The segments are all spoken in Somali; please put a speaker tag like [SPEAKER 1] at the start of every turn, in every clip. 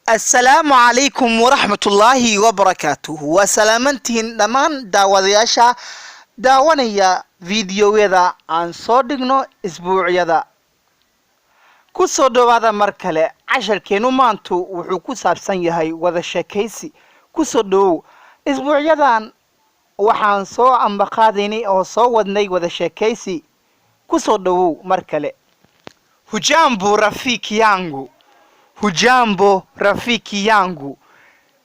[SPEAKER 1] السلام عليكم ورحمة الله وبركاته وسلامتين دمان داودياشا daawanaya fiidiyowyada aan soo dhigno isbuucyada ku soo dhawaada mar kale casharkeenu maantu wuxuu ku saabsan yahay wada sheekaysi ku soo dhawow isbuucyadan waxaan soo ambaqaadinay oo soo wadnay wada sheekaysi ku soo dhawow mar kale hujambo rafiki yangu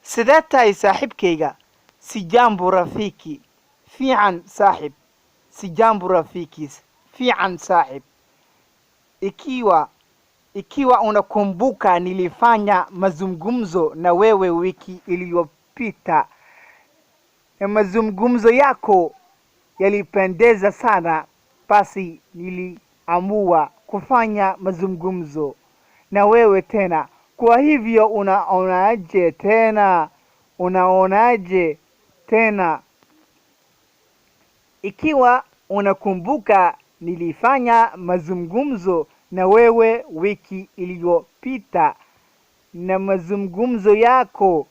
[SPEAKER 1] sidee tahay saaxiibkayga sijambo rafiki fiican saaxib sijambo rafiki fiican saaxib ikiwa unakumbuka nilifanya mazungumzo na wewe wiki iliyopita na mazungumzo yako yalipendeza sana, basi niliamua kufanya mazungumzo na wewe tena. Kwa hivyo unaonaje tena? Ikiwa unakumbuka nilifanya mazungumzo na wewe wiki iliyopita na mazungumzo yako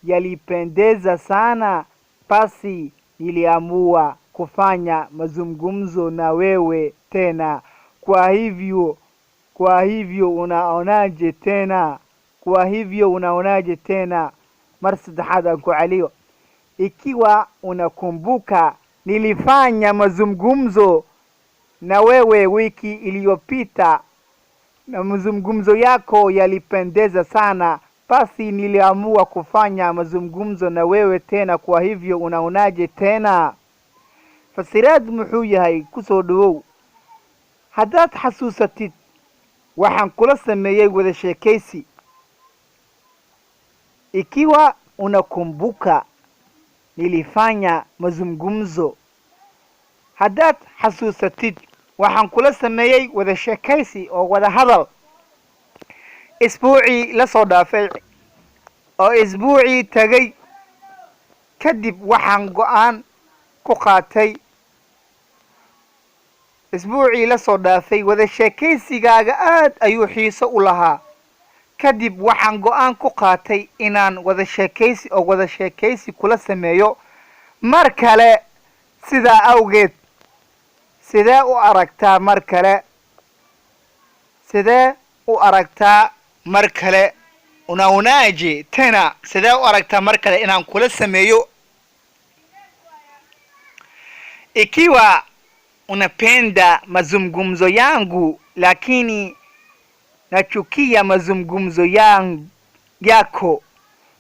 [SPEAKER 1] yalipendeza sana, basi niliamua kufanya mazungumzo na wewe tena. Kwa hivyo unaonaje tena? Mar saddexaad aan ku celiyo. Ikiwa unakumbuka nilifanya mazungumzo na wewe wiki iliyopita na mazungumzo yako yalipendeza sana, basi niliamua kufanya mazungumzo na wewe tena. Kwa hivyo unaonaje tena? Fasiraad muxuu yahay ku soo dhawow. Haddaad xasuusatid waxaan kula sameeyay wada sheekaysi. Ikiwa unakumbuka nilifanya mazungumzo. Haddaad xasuusatid waxaan kula sameeyay wada sheekaysi oo wada hadal isbuucii la soo dhaafay oo isbuucii tagay kadib waxaan go'aan ku qaatay isbuucii la soo dhaafay wada sheekaysigaaga aad ayuu xiiso u lahaa. kadib waxaan go'aan ku qaatay inaan wada sheekaysi kula sameeyo mar kale. sidaa awgeed sidee u aragtaa mar kale unaonaje tena? sidee u aragtaa mar kale inaan kula sameeyo? Ikiwa unapenda mazungumzo yangu lakini nachukia mazungumzo yako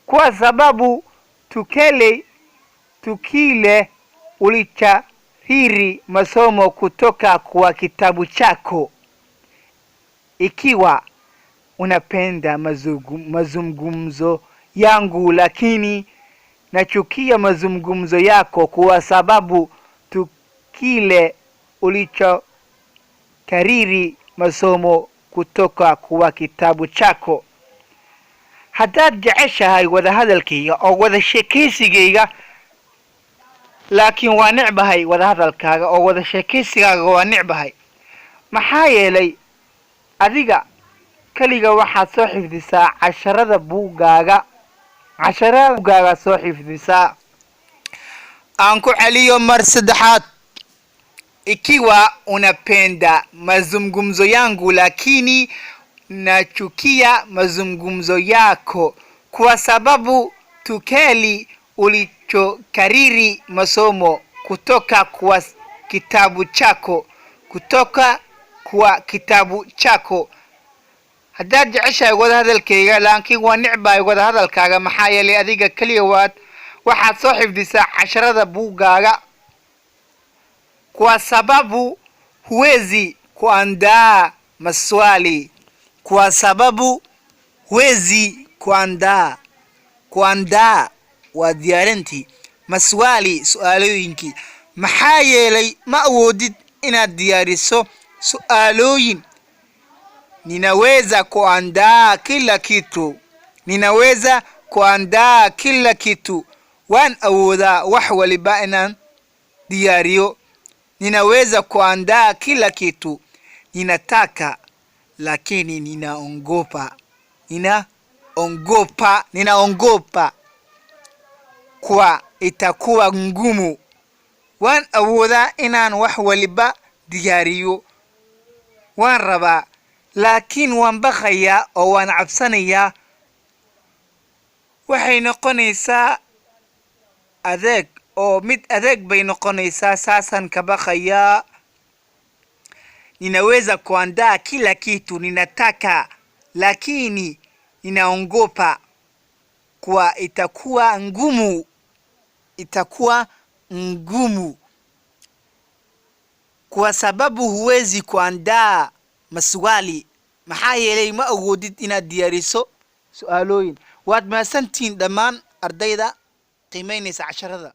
[SPEAKER 1] kwa sababu tukile ulichahiri masomo kutoka kwa kitabu chako. Ikiwa unapenda mazungumzo yangu lakini nachukia mazungumzo yako kwa sababu tukile ulichokariri masomo kutoka kwa kitabu chako. Haddaad jeceshahay wada hadalkayga oo wada sheekaysigayga laakiin waa necbahay wada hadalkaaga oo wada sheekaysigaaga waa necbahay, maxaa yeelay adiga kaliga waxaad soo xifdisaa casharada buugaaga soo xifdisaa. aan ku celiyo mar saddexaad. Ikiwa unapenda mazungumzo yangu lakini nachukia mazungumzo yako kwa sababu tukeli ulichokariri masomo kutoka kwa kitabu chako. Haddaad jeceshahay wada hadalkayga laakiin waa necbahay wada hadalkaaga, maxaa yeelay adiga kaliya waxaad soo xifdisaa casharada buugaaga. Kwa sababu huwezi kuandaa maswali. kuandaa waa diyaarintii, maswali su'aalooyinkii. maxaa yeelay ma awoodid inaad diyaariso su'aalooyin. ninaweza kuandaa kila kitu. waan awoodaa wax waliba inaan diyaariyo. ninaweza kuandaa kila kitu. ninataka lakini ninaogopa. ninaogopa kuwa itakuwa ngumu. Waan awoodaa inaan wax waliba diyaariyo. Waan rabaa, laakiin waan baqayaa oo waan cabsanayaa. Waxay noqonaysaa adeeg oo mid adeeg bay noqonaysaa. Saasan ka baqayaa. Ninaweza kuandaa kila kitu ninataka, lakini ninaogopa kuwa itakuwa ngumu. Itakuwa ngumu. Kwa sababu huwezi kuandaa maswali, maxaa yeelay ma awoodid inaad diyaariso su'aalooyin. Waad mahadsantihiin dhammaan ardayda qiimeynaysa casharada.